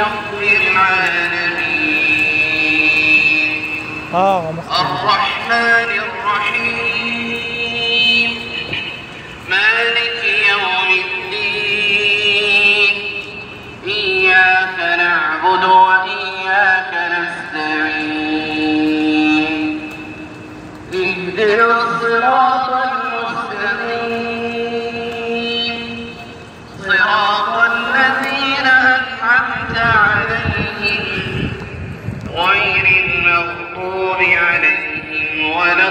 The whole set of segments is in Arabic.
رب العالمين الرحمن الرحيم مالك يوم الدين إياك نعبد وإياك نستعين اهدنا الصراط المستقيم صراط الذين أنعمت عليهم غير المغضوب عليهم ولا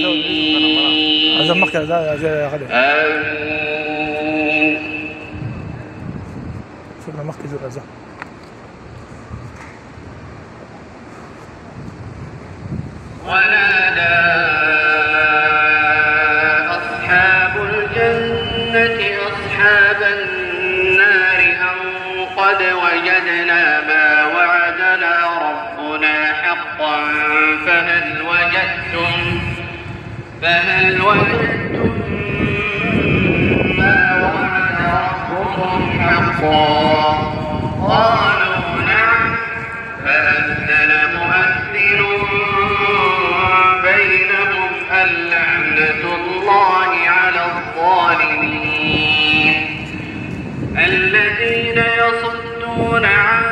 الضالين. أزمك يا غالي. آمين. صرنا مخي زر أزم. ونادى أصحاب الجنة أصحاب النار أن قد وجدنا ما وعدنا ربنا حقا فهل وجدتم ما وعد ربكم حقا قالوا نعم فأذن مؤذن بينهم اللعنة الله على الظالمين الذين يصدون عن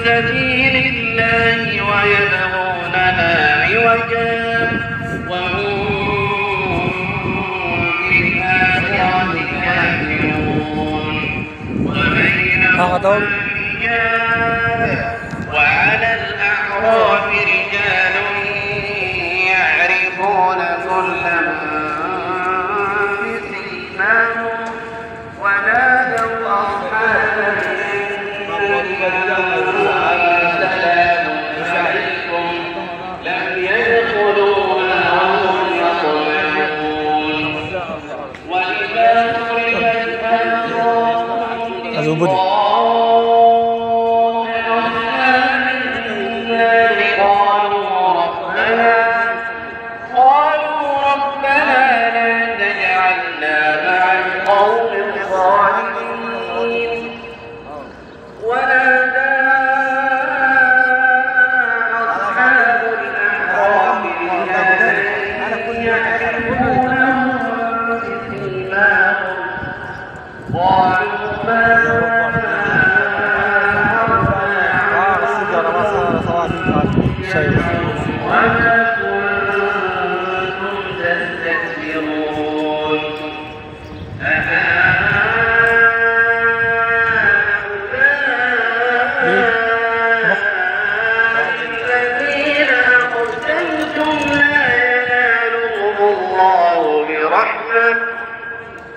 سبيل الله ويبغونها عوجا وهم بالآخرة كافرون وبينهما رجال وعلى الأعراف رجال يعرفون كلا بسيماهم ونادوا أصحاب الجنة سلام عليكم لم يدخلوها وهم يطمعون وإذا ضربت آياتهم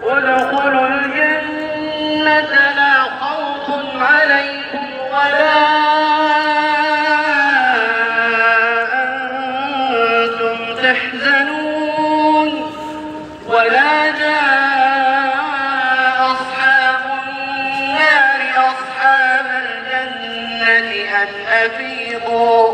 ادخلوا الجنة لا خوف عليكم ولا أنتم تحزنون ونادى أصحاب النار أصحاب الجنة أن أفيضوا